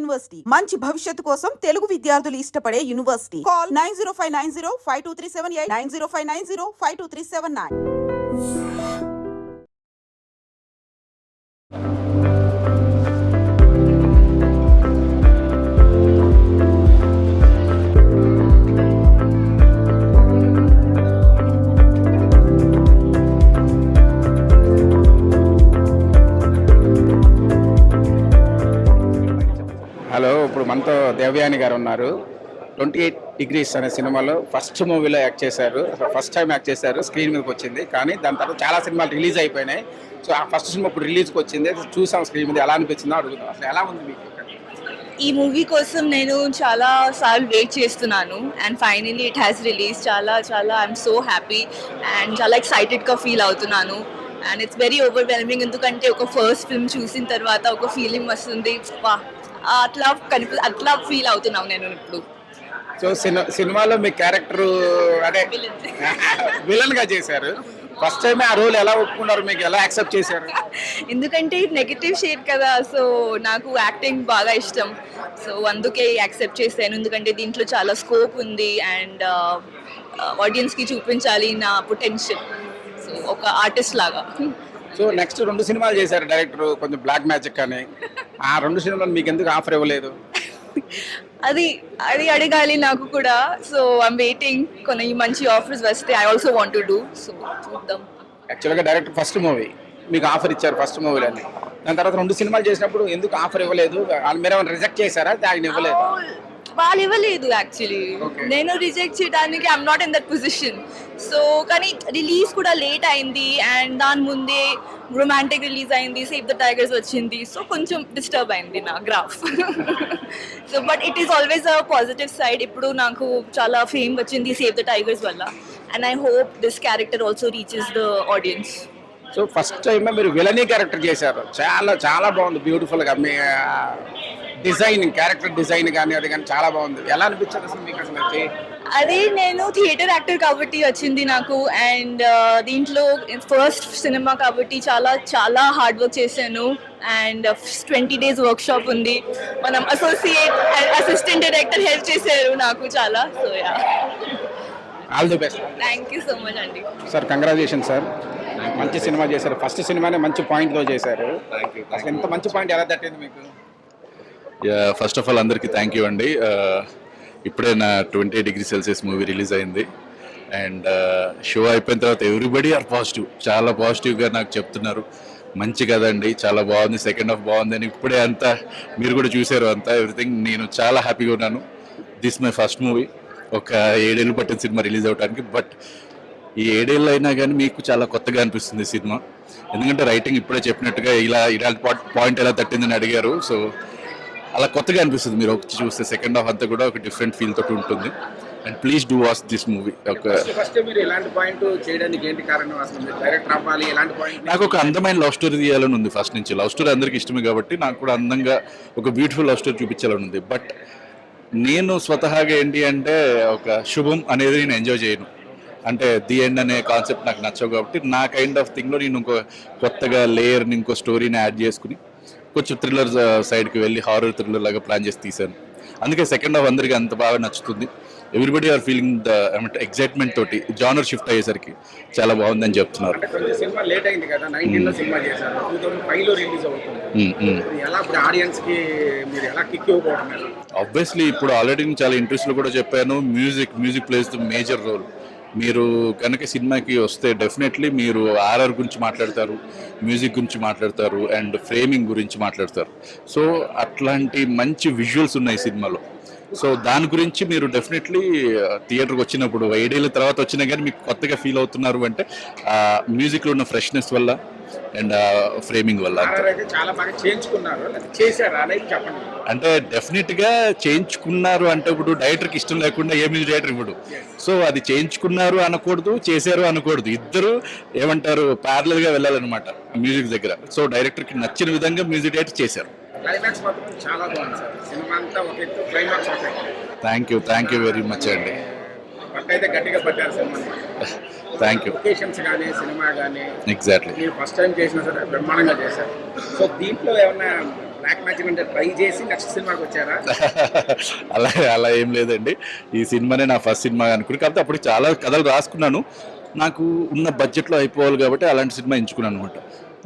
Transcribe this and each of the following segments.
University మంచి భవిష్యత్తు కోసం తెలుగు విద్యార్థులు ఇష్టపడే యూనివర్సిటీ. కాల్ 9059052378 9059052379. హలో, ఇప్పుడు మనతో దేవయాని గారు ఉన్నారు. 28 Degrees అనే సినిమాలో ఫస్ట్ మూవీలో యాక్ట్ చేశారు. ఫస్ట్ టైం యాక్ట్ చేశారు, స్క్రీన్ మీదకి వచ్చింది. కానీ దాని తర్వాత చాలా సినిమాలు రిలీజ్ అయిపోయినాయి. సో ఆ ఫస్ట్ సినిమా ఇప్పుడు రిలీజ్కి వచ్చింది, చూసాం స్క్రీన్ మీద. ఎలా అనిపించిందో అడుగుతాం. అసలు ఎలా ఉంది మీకు? ఈ మూవీ కోసం నేను చాలా సార్లు వెయిట్ చేస్తున్నాను and finally it has release. చాలా చాలా ఐఎమ్ సో హ్యాపీ అండ్ చాలా ఎక్సైటెడ్గా ఫీల్ అవుతున్నాను. అండ్ ఇట్స్ వెరీ ఓవర్వెల్మింగ్, ఎందుకంటే ఒక ఫస్ట్ ఫిల్మ్ చూసిన తర్వాత ఒక ఫీలింగ్ వస్తుంది, వా అట్లా ఫీల్ అవుతున్నాను నేను ఇప్పుడు. సో సినిమాలో మీ క్యారెక్టర్ అదే విలన్ గా చేశారు. ఫస్ట్ టైం ఆ రోల్ ఎలా ఒప్పుకున్నారు, మీకు ఎలా యాక్సెప్ట్ చేశారు? ఎందుకంటే నెగటివ్ షేడ్ కదా, సో నాకు యాక్టింగ్ బాగా ఇష్టం. సో అందుకే యాక్సెప్ట్ చేశాను, ఎందుకంటే దీంట్లో చాలా స్కోప్ ఉంది అండ్ ఆడియన్స్కి చూపించాలి నా పొటెన్షియల్. సో ఒక ఆర్టిస్ట్ లాగా. సో నెక్స్ట్ 2 సినిమాలు చేశారు డైరెక్టర్, కొంచెం బ్లాక్ మ్యాజిక్ అని. ఆ 2 సినిమాలు మీకు ఎందుకు ఆఫర్ ఇవ్వలేదు? అది అడగాలి నాకు కూడా. సో ఐమ్ వెయిటింగ్, కొన్ని మంచి ఆఫర్స్ వస్తే I also want to do. So చూద్దాం. యాక్చువల్గా డైరెక్టర్ ఫస్ట్ మూవీ మీకు ఆఫర్ ఇచ్చారు, ఫస్ట్ మూవీలని. దాని తర్వాత 2 సినిమాలు చేసినప్పుడు ఎందుకు ఆఫర్ ఇవ్వలేదు? మీరు ఏమైనా రిజెక్ట్ చేశారా? ఆయన ఇవ్వలేదు? వాళ్ళు ఇవ్వలేదు యాక్చువల్లీ. నేను రిజెక్ట్ చేయడానికి I'm not in that position. So కానీ రిలీజ్ కూడా లేట్ అయింది అండ్ దాని ముందే రొమాంటిక్ రిలీజ్ అయింది, సేవ్ ద టైగర్స్ వచ్చింది. సో కొంచెం డిస్టర్బ్ అయింది నా graph. So but it is always a positive side. ఇప్పుడు నాకు చాలా ఫేమ్ వచ్చింది సేవ్ ద టైగర్స్ వల్ల and I hope this character also reaches the audience. So first time మీరు విలనీ క్యారెక్టర్ చేశారు, చాలా చాలా బాగుంది, బ్యూటిఫుల్గా. మీ డిజైన్, క్యారెక్టర్ డిజైన్ కానీ అది కానీ చాలా బాగుంది. ఎలా అనిపించింది అసలు మీకు? అసలు అదే నేను థియేటర్ యాక్టర్ కాబట్టి వచ్చింది నాకు అండ్ దీంట్లో ఫస్ట్ సినిమా కాబట్టి చాలా చాలా హార్డ్ వర్క్ చేశాను అండ్ 20 days వర్క్షాప్ ఉంది. మనం అసిస్టెంట్ డైరెక్టర్ హెల్ప్ చేశారు నాకు చాలా. So yeah, all the best. Thank you so much అండి. సార్, కంగ్రాచులేషన్ సార్, మంచి సినిమా చేశారు. ఫస్ట్ సినిమానే మంచి పాయింట్తో చేశారు. అసలు ఎంత మంచి పాయింట్ ఎలా తట్టింది మీకు? ఫస్ట్ ఆఫ్ ఆల్ అందరికీ థ్యాంక్ యూ అండి. ఇప్పుడే నా 28 Degrees Celsius మూవీ రిలీజ్ అయింది అండ్ షో అయిపోయిన తర్వాత ఎవ్రీబడి ఆర్ పాజిటివ్, చాలా పాజిటివ్గా నాకు చెప్తున్నారు. మంచి కదండి, చాలా బాగుంది, సెకండ్ హాఫ్ బాగుంది అని. ఇప్పుడే అంతా మీరు కూడా చూసారు, అంతా ఎవ్రీథింగ్. నేను చాలా హ్యాపీగా ఉన్నాను. This my first movie. ఒక 7 ఏళ్ళు పట్టిన సినిమా రిలీజ్ అవడానికి. బట్ ఈ 7 ఏళ్ళు అయినా కానీ మీకు చాలా కొత్తగా అనిపిస్తుంది సినిమా, ఎందుకంటే రైటింగ్ ఇప్పుడే చెప్పినట్టుగా ఇలాంటి పాయింట్ ఎలా తట్టిందని అడిగారు. సో అలా కొత్తగా అనిపిస్తుంది. మీరు వచ్చి చూస్తే సెకండ్ హాఫ్ అంతా కూడా ఒక డిఫరెంట్ ఫీల్ తోటి ఉంటుంది. And please do watch this movie. నాకు ఒక అందమైన లవ్ స్టోరీ తీయాలని ఉంది ఫస్ట్ నుంచి. లవ్ స్టోరీ అందరికి ఇష్టమే కాబట్టి నాకు కూడా అందంగా ఒక బ్యూటిఫుల్ లవ్ స్టోరీ చూపించాలని ఉంది. బట్ నేను స్వతహాగా ఏంటి అంటే ఒక శుభం అనేది నేను ఎంజాయ్ చేయను. అంటే ది ఎండ్ అనే కాన్సెప్ట్ నాకు నచ్చవు కాబట్టి నా కైండ్ ఆఫ్ థింగ్లో నేను ఇంకో కొత్తగా లేయర్ని, ఇంకో స్టోరీని యాడ్ చేసుకుని కొంచెం థ్రిల్లర్ సైడ్కి వెళ్ళి హారర్ థ్రిల్లర్ లాగా ప్లాన్ చేసి తీశాను. అందుకే సెకండ్ హాఫ్ అందరికీ అంత బాగా నచ్చుతుంది. Everybody are feeling the excitement తోటి జానర్ షిఫ్ట్ అయ్యేసరికి చాలా బాగుందని చెప్తున్నారు. ఆబ్వియస్లీ ఇప్పుడు ఆల్రెడీ చాలా ఇంట్రెస్ట్లో కూడా చెప్పాను, music plays the major role. మీరు కనుక సినిమాకి వస్తే డెఫినెట్లీ మీరు ఆర్ఆర్ గురించి మాట్లాడతారు, మ్యూజిక్ గురించి మాట్లాడతారు అండ్ ఫ్రేమింగ్ గురించి మాట్లాడతారు. సో అట్లాంటి మంచి విజువల్స్ ఉన్నాయి సినిమాలో. సో దాని గురించి మీరు డెఫినెట్లీ థియేటర్కి వచ్చినప్పుడు 7 ఏళ్ళ తర్వాత వచ్చినా కానీ మీకు కొత్తగా ఫీల్ అవుతున్నారు అంటే మ్యూజిక్లో ఉన్న ఫ్రెష్నెస్ వల్ల అండ్ ఫ్రేమింగ్ వల్ల. అంటే డెఫినెట్గా చేయించుకున్నారు అంటే ఇప్పుడు డైరెక్టర్కి ఇష్టం లేకుండా ఏ మ్యూజిక్ డైరెక్టర్ ఇవ్వడు. సో అది చేయించుకున్నారు అనకూడదు, చేశారు అనకూడదు, ఇద్దరు ఏమంటారు ప్యారలల్గా వెళ్ళాలన్నమాట మ్యూజిక్ దగ్గర. సో డైరెక్టర్కి నచ్చిన విధంగా మ్యూజిక్ డైరెక్టర్ చేశారు. థ్యాంక్ యూ వెరీ మచ్ అండి. Thank you. లొకేషన్స్ కానీ సినిమా కానీ ఎగ్జాక్ట్లీ మీరు ఫస్ట్ టైం చేసినా సరే బ్రహ్మాండంగా చేశారు. సో దీంట్లో ఏమన్నా బ్లాక్ మ్యాజిక్ అంటే ట్రై చేసి నెక్స్ట్ సినిమాకి వచ్చారా? అలా ఏం లేదండి. ఈ సినిమానే నా ఫస్ట్ సినిమా అనుకుని, కాకపోతే అప్పుడు చాలా కథలు రాసుకున్నాను. నాకు ఉన్న బడ్జెట్లో అయిపోవాలి కాబట్టి అలాంటి సినిమా ఎంచుకున్నాను అనమాట.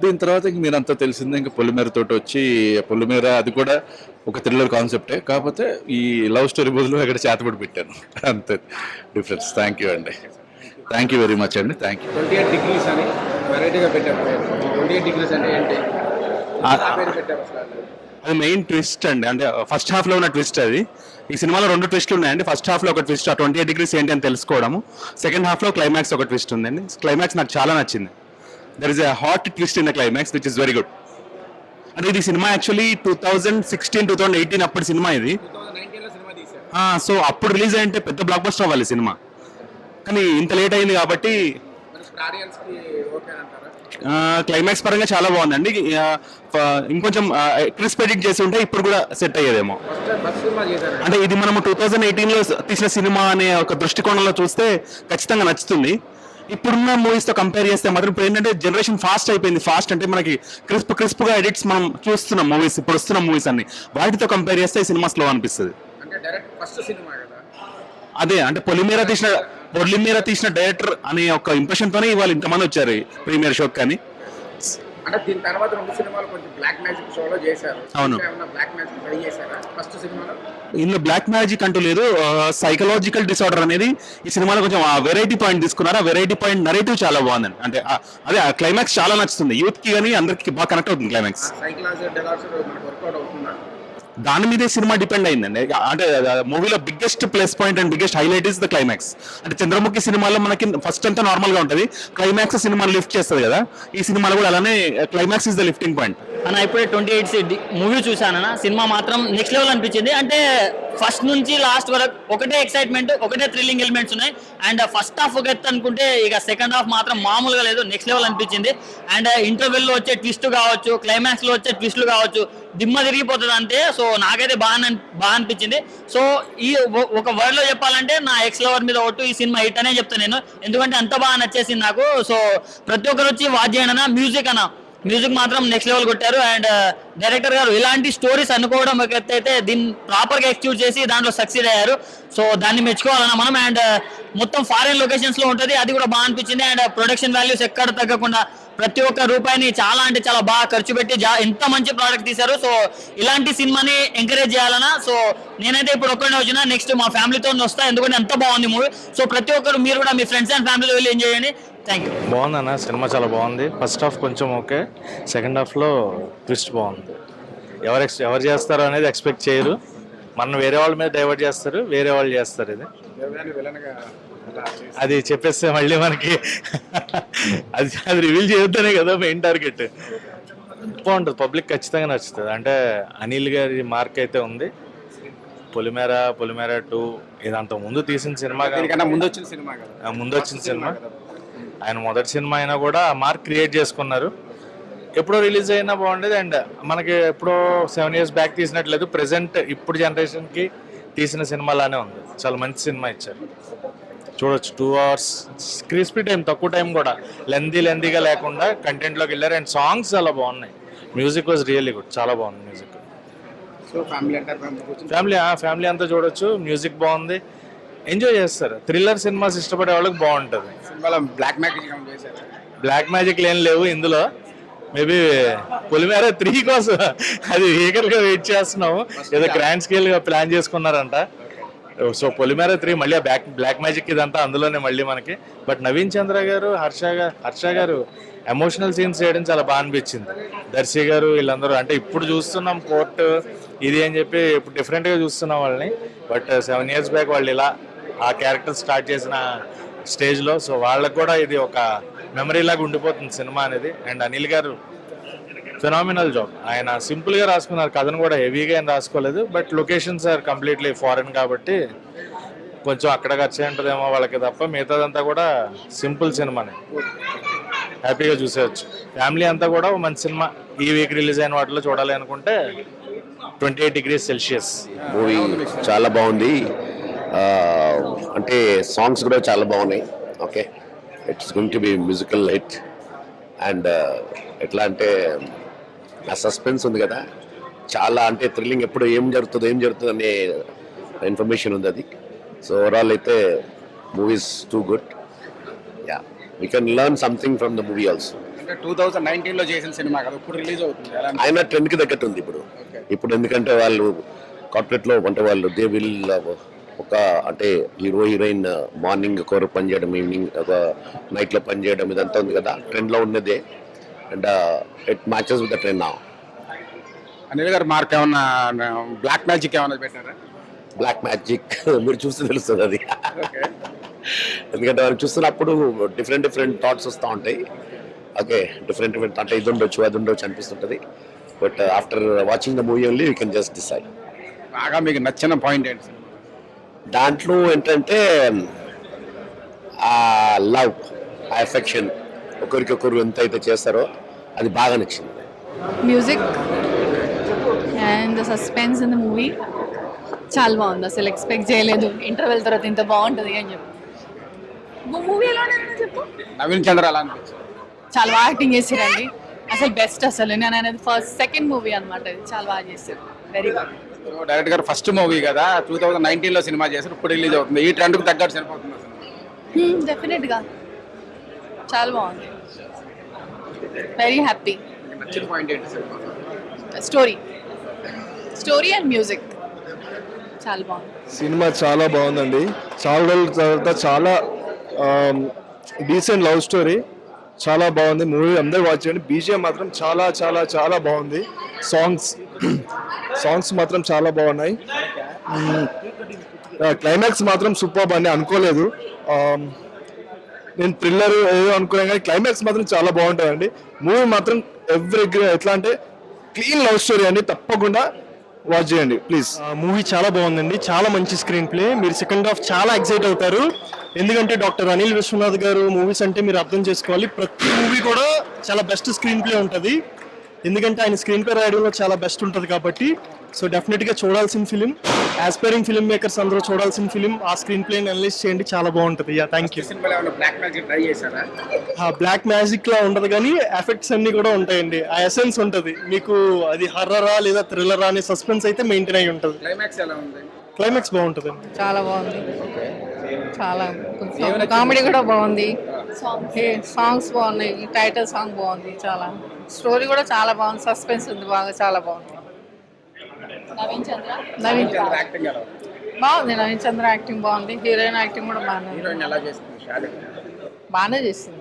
దీని తర్వాత ఇంక మీరంతా తెలిసిందే, ఇంకా పొలిమేర తోటి వచ్చి, పొలిమేర అది కూడా ఒక థ్రిల్లర్ కాన్సెప్టే, కాకపోతే ఈ లవ్ స్టోరీ బదులు ఇక్కడ చేతబడి పెట్టాను, అంతే డిఫరెన్స్. థ్యాంక్ యూ అండి, థ్యాంక్ యూ వెరీ మచ్ అండి, థ్యాంక్ యూ. 28 degrees అని వెరైటీగా పెట్టారు. 28 degrees అంటే ఏంటి? పేరు పెట్టారు అసలు? అది మెయిన్ ట్విస్ట్ అండి, అంటే ఫస్ట్ హాఫ్లో ఉన్న ట్విస్ట్ అది. ఈ సినిమాలో 2 ట్విస్ట్లు ఉన్నాయండి. ఫస్ట్ హాఫ్లో ఒక ట్విస్ట్, ఆ 28 degrees ఏంటి అని తెలుసుకోవడము. సెకండ్ హాఫ్లో క్లైమాక్స్ ఒక ట్విస్ట్ ఉందండి. క్లైమాక్స్ నాకు చాలా నచ్చింది. There is a hot twist in the climax which is very good. అంటే ఇది సినిమా యాక్చువల్లీ 2016-2018 అప్పటి సినిమా ఇది. 2019లో సినిమా తీశారు. సో అప్పుడు రిలీజ్ అయ్యింటే పెద్ద బ్లాక్ బస్టర్ అవ్వాలి సినిమా, కానీ ఇంత లేట్ అయింది కాబట్టి ఆడియన్స్ కి ఓకే అంటారా? క్లైమాక్స్ పరంగా చాలా బాగుందండి. ఇంకొంచెం ట్విస్ట్ ప్రెడిక్ట్ చేసి ఉంటే ఇప్పుడు కూడా సెట్ అయ్యేదేమో. ఫస్ట్ సినిమా చేశారు అంటే ఇది మనము 2018లో తీసిన సినిమా అనే ఒక దృష్టికోణంలో చూస్తే ఖచ్చితంగా నచ్చుతుంది. ఇప్పుడున్న మూవీస్తో కంపేర్ చేస్తే మాత్రం ఇప్పుడు ఏంటంటే జనరేషన్ ఫాస్ట్ అయిపోయింది. ఫాస్ట్ అంటే మనకి క్రిస్ప్గా ఎడిట్స్ మనం చూస్తున్నాం మూవీస్, ఇప్పుడు వస్తున్న మూవీస్ అన్ని, వాటితో కంపేర్ చేస్తే ఈ సినిమా స్లో అనిపిస్తుంది. అంటే డైరెక్ట్ ఫస్ట్ సినిమా కదా. అదే అంటే పొలిమేర తీసిన డైరెక్టర్ అనే ఒక ఇంప్రెషన్ తోనే ఇవాళ ఇంతమంది వచ్చారు ప్రీమియర్ షోకి. కానీ అంటే దీని తర్వాత 2 సినిమాలు కొంచెం బ్లాక్ మ్యాజిక్ షోలో చేశారు. అవును. ఏమన్నా బ్లాక్ మ్యాజిక్ ట్రై చేశారా ఫస్ట్ సినిమాలో? ఇందులో బ్లాక్ మ్యాజిక్ అంటూ లేదు, సైకలాజికల్ డిసార్డర్ అనేది ఈ సినిమాలో కొంచెం ఆ వెరైటీ పాయింట్ తీసుకున్నారు. ఆ వెరైటీ పాయింట్ నరేటివ్ చాలా బాగుందండి. అంటే అదే ఆ క్లైమాక్స్ చాలా నచ్చుతుంది యూత్ కి, కానీ అందరికి బాగా కనెక్ట్ అవుతుంది క్లైమాక్స్. సైకలాజికల్ డిసార్డర్ మనకు వర్కౌట్ అవుతుందా? దాని మీదే సినిమా డిపెండ్ అయిందండి. అంటే మూవీలో biggest plus point and biggest highlight is the climax. అంటే చంద్రముఖి సినిమాలో మనకి ఫస్ట్ అంతా నార్మల్ గా ఉంటుంది, క్లైమాక్స్ సినిమాని లిఫ్ట్ చేస్తుంది కదా. ఈ సినిమాలో కూడా అలానే climax is the lifting point. అన్న ఇప్పుడే 28 మూవీ చూసానన్న, సినిమా మాత్రం నెక్స్ట్ లెవెల్ అనిపించింది. అంటే ఫస్ట్ నుంచి లాస్ట్ వరకు ఒకటే ఎక్సైట్మెంట్, ఒకటే థ్రిల్లింగ్ ఎలిమెంట్స్ ఉన్నాయి. అండ్ ఫస్ట్ హాఫ్ ఒక ఎత్తు అనుకుంటే ఇక సెకండ్ హాఫ్ మాత్రం మామూలుగా లేదు, నెక్స్ట్ లెవెల్ అనిపించింది. అండ్ ఇంటర్వెల్లో వచ్చే ట్విస్ట్ కావచ్చు, క్లైమాక్స్లో వచ్చే ట్విస్ట్లు కావచ్చు, దిమ్మ తిరిగిపోతుంది అంతే. సో నాకైతే బాగా అనిపించింది. సో ఈ ఒక వర్డ్లో చెప్పాలంటే నా ఎక్స్ లవర్ మీద ఒట్టు, ఈ సినిమా హిట్ అనే చెప్తాను నేను, ఎందుకంటే అంత బాగా నచ్చేసింది నాకు. సో ప్రతి ఒక్కరు వచ్చి వాచ్ చేయండి అన్న. మ్యూజిక్ మాత్రం నెక్స్ట్ లెవెల్ కొట్టారు. అండ్ డైరెక్టర్ గారు ఇలాంటి స్టోరీస్ అనుకోవడం ఒక ఎత్తు అయితే, దీన్ని ప్రాపర్గా ఎక్స్క్యూట్ చేసి దాంట్లో సక్సీడ్ అయ్యారు. సో దాన్ని మెచ్చుకోవాలన్నా మనం. అండ్ మొత్తం ఫారెన్ లొకేషన్స్ లో ఉంటుంది, అది కూడా బాగా అనిపించింది. అండ్ ప్రొడక్షన్ వాల్యూస్ ఎక్కడ తగ్గకుండా ప్రతి ఒక్క రూపాయిని చాలా అంటే చాలా బాగా ఖర్చు పెట్టి ఎంత మంచి ప్రోడక్ట్ తీశారు. సో ఇలాంటి సినిమాని ఎంకరేజ్ చేయాలన్నా. సో నేనైతే ఇప్పుడు ఒక్కడే వచ్చినా, నెక్స్ట్ మా ఫ్యామిలీతో వస్తా, ఎందుకంటే ఎంత బాగుంది మూవీ. సో ప్రతి ఒక్కరు మీరు కూడా మీ ఫ్రెండ్స్ అండ్ ఫ్యామిలీతో వెళ్ళి ఎంజాయ్ చేయండి. Thank you. బాగుందన్న, సినిమా చాలా బాగుంది. ఫస్ట్ హాఫ్ కొంచెం ఓకే, సెకండ్ హాఫ్లో ట్విస్ట్ బాగుంది. ఎవరు చేస్తారో అనేది ఎక్స్పెక్ట్ చేయరు. మనం వేరే వాళ్ళ మీద డైవర్ట్ చేస్తారు, వేరే వాళ్ళు చేస్తారు. ఇది అది చెప్పేస్తే మళ్ళీ మనకి అది రివీల్ చేయొద్దనే కదా మెయిన్ టార్గెట్. బాగుంటుంది, పబ్లిక్ ఖచ్చితంగా నచ్చుతుంది. అంటే అనిల్ గారి మార్క్ అయితే ఉంది. పొలిమేర 2 ఇదంతా ముందు తీసిన సినిమా, ముందు వచ్చిన సినిమా. ఆయన మొదటి సినిమా అయినా కూడా మార్క్ క్రియేట్ చేసుకున్నారు. ఎప్పుడో రిలీజ్ అయినా బాగుండేది. అండ్ మనకి ఎప్పుడో 7 years బ్యాక్ తీసినట్లేదు, ప్రెసెంట్ ఇప్పుడు జనరేషన్కి తీసిన సినిమాలానే ఉంది. చాలా మంచి సినిమా ఇచ్చారు, చూడొచ్చు. 2 hours క్రిస్పీ టైం, తక్కువ టైం కూడా, లెందీగా లేకుండా కంటెంట్లోకి వెళ్ళారు. అండ్ సాంగ్స్ చాలా బాగున్నాయి. మ్యూజిక్ వాజ్ రియల్లీ గుడ్, చాలా బాగుంది మ్యూజిక్. సో ఫ్యామిలీ అంతా చూడొచ్చు. మ్యూజిక్ బాగుంది, ఎంజాయ్ చేస్తారు. థ్రిల్లర్ సినిమాస్ ఇష్టపడే వాళ్ళకి బాగుంటుంది. సినిమాలో బ్లాక్ మ్యాజిక్ చేశారు. బ్లాక్ మ్యాజిక్ ఏం లేవు ఇందులో. మేబీ పొలిమేర 3 కోసం అది ఈగర్గా వెయిట్ చేస్తున్నాము. ఏదో గ్రాండ్ స్కేల్గా ప్లాన్ చేసుకున్నారంట. సో పొలిమేర 3 మళ్ళీ బ్లాక్ మ్యాజిక్ ఇదంతా అందులోనే మళ్ళీ మనకి. బట్ నవీన్ చంద్ర గారు, హర్ష గారు ఎమోషనల్ సీన్స్ చేయడం చాలా బాగా అనిపించింది. దర్శి గారు వీళ్ళందరూ, అంటే ఇప్పుడు చూస్తున్నాం కోర్టు ఇది అని చెప్పి ఇప్పుడు డిఫరెంట్గా చూస్తున్నాం వాళ్ళని. బట్ 7 years బ్యాక్ వాళ్ళు ఇలా ఆ క్యారెక్టర్ స్టార్ట్ చేసిన స్టేజ్లో, సో వాళ్ళకు కూడా ఇది ఒక మెమరీ లాగా ఉండిపోతుంది సినిమా అనేది. అండ్ అనిల్ గారు ఫెనామినల్ జాబ్. ఆయన సింపుల్గా రాసుకున్నారు, కథను కూడా హెవీగా ఏం రాసుకోలేదు. But locations are completely foreign కాబట్టి కొంచెం అక్కడ ఖర్చు ఉంటుందేమో వాళ్ళకి, తప్ప మిగతాదంతా కూడా సింపుల్ సినిమానే, హ్యాపీగా చూసేయచ్చు. ఫ్యామిలీ అంతా కూడా మంచి సినిమా. ఈ వీక్ రిలీజ్ అయిన వాటిలో చూడాలి అనుకుంటే 28 degrees Celsius మూవీ చాలా బాగుంది. అంటే సాంగ్స్ కూడా చాలా బాగున్నాయి. Okay, it's going to be musical hit. And ఎట్లా అంటే ఆ సస్పెన్స్ ఉంది కదా, చాలా అంటే థ్రిల్లింగ్, ఎప్పుడు ఏం జరుగుతుంది అనే ఇన్ఫర్మేషన్ ఉంది అది. సో ఓవరాల్ అయితే movies too good. Yeah, we can learn something from the movie also. అంటే 2019 లో చేసిన సినిమా కదా, ఇప్పుడు రిలీజ్ అవుతుంది ఎలా అనిపిస్తుంది? ఆయన ట్రెండ్కి తగ్గట్టు ఉంది ఇప్పుడు ఎందుకంటే వాళ్ళు కార్పొరేట్లో అంటే వాళ్ళు దే విల్ ఒక అంటే హీరో హీరోయిన్ మార్నింగ్ ఒకరు పని చేయడం, ఈవినింగ్ ఒక నైట్లో పని చేయడం, ఇదంతా ఉంది కదా, ట్రెండ్లో ఉన్నదే. And it matches with the trend నా. అనిల్ గారు మార్క్ ఏమన్నా బ్లాక్ మ్యాజిక్ ఏమన్నా పెట్టారా? బ్లాక్ మ్యాజిక్ మీరు చూస్తే తెలుస్తుంది అది. ఎందుకంటే వాళ్ళు చూస్తున్నప్పుడు డిఫరెంట్ థాట్స్ వస్తూ ఉంటాయి. ఓకే, డిఫరెంట్ అంటే ఇది ఉండొచ్చు అది ఉండొచ్చు అనిపిస్తుంటుంది. But after watching the movie only you can just decide. బాగా మీకు నచ్చిన పాయింట్ ఏంటి? దాంట్లో ఏంటంటే ఆ లవ్, ఆ ఎఫెక్షన్, ఒకరికొకరు ఎంత అయితే చేస్తారో అది బాగా నచ్చింది. Music and the suspense in the movie చాలా బాగుంది. అసలు ఎక్స్పెక్ట్ చేయలేదు ఇంటర్వెల్ తర్వాత ఇంత బాగుంటుంది అని చెప్పి. మూవీ ఎలా చెప్పు. నవీన్ చంద్ర ఎలా అనిపించింది? చాలా బాగా యాక్టింగ్ చేశారండి. అసలు బెస్ట్. అసలు నేను అనేది సెకండ్ మూవీ అనమాట. ఇది చాలా బాగా చేశారు. Very good. డైరెక్టర్ గారు ఫస్ట్ మూవీ కదా, 2019 లో సినిమా చేశారు, ఇప్పుడు రిలీజ్ అవుతుంది. ఈ ట్రెండ్ కు తగ్గట్టు సరిపోతుంది అసలు. డెఫినెట్గా చాలా బాగుంది. Very happy. నచ్చిన పాయింట్ ఏంటి సినిమా? స్టోరీ అండ్ మ్యూజిక్ చాలా బాగుంది. సినిమా చాలా బాగుందండి. చాలా రోజుల తర్వాత చాలా డీసెంట్ లవ్ స్టోరీ, చాలా బాగుంది మూవీ. అందరూ వాచ్ చేయండి. బీజిఎం మాత్రం చాలా చాలా చాలా బాగుంది. సాంగ్స్ మాత్రం చాలా బాగున్నాయి. క్లైమాక్స్ మాత్రం సూపర్ అని అనుకోలేదు. నేను థ్రిల్లర్ ఏదో అనుకున్నాను కానీ క్లైమాక్స్ మాత్రం చాలా బాగుంటుందండి. మూవీ మాత్రం ఎట్లా అంటే క్లీన్ లవ్ స్టోరీ అండి. తప్పకుండా వాచ్ చేయండి ప్లీజ్. మూవీ చాలా బాగుందండి. చాలా మంచి స్క్రీన్ ప్లే. మీరు సెకండ్ హాఫ్ చాలా ఎక్సైట్ అవుతారు. ఎందుకంటే డాక్టర్ అనిల్ విశ్వనాథ్ గారు మూవీస్ అంటే మీరు అర్థం చేసుకోవాలి, ప్రతి మూవీ కూడా చాలా బెస్ట్ స్క్రీన్ ప్లే ఉంటుంది. ఎందుకంటే ఆయన స్క్రీన్ ప్లే రాయడంలో చాలా బెస్ట్ ఉంటుంది కాబట్టి. సో డెఫినెట్గా చూడాల్సిన ఫిలిం. ఆస్పైరింగ్ ఫిల్మ్ మేకర్స్ అందరూ చూడాల్సిన ఫిలిం. ఆ స్క్రీన్ ప్లేని అనలైజ్ చేయండి, చాలా బాగుంటుంది. Thank you. Black magic try చేశారా? బ్లాక్ మ్యాజిక్ లా ఉండదు కానీ ఎఫెక్ట్స్ అన్ని కూడా ఉంటాయండి. ఆ ఎసెన్స్ ఉంటుంది మీకు. అది హర్రరా లేదా థ్రిల్లరా అనే సస్పెన్స్ అయితే మెయింటైన్ అయి ఉంటుంది. క్లైమాక్స్ ఎలా ఉంది? క్లైమాక్స్ బాగుంటుందండి. చాలా బాగుంది. చాలా కామెడీ కూడా బాగుంది. సాంగ్స్ బాగున్నాయి. టైటిల్ సాంగ్ బాగుంది. చాలా స్టోరీ కూడా చాలా బాగుంది. సస్పెన్స్ ఉంది బాగా. చాలా బాగుంది. నవీన్ చంద్ర యాక్టింగ్ ఎలా ఉంది? బాగుంది. నవీన్ చంద్ర యాక్టింగ్ బాగుంది. హీరోయిన్ యాక్టింగ్ కూడా బాగుంది. హీరోయిన్ ఎలా చేస్తుంది? బాగానే చేసింది.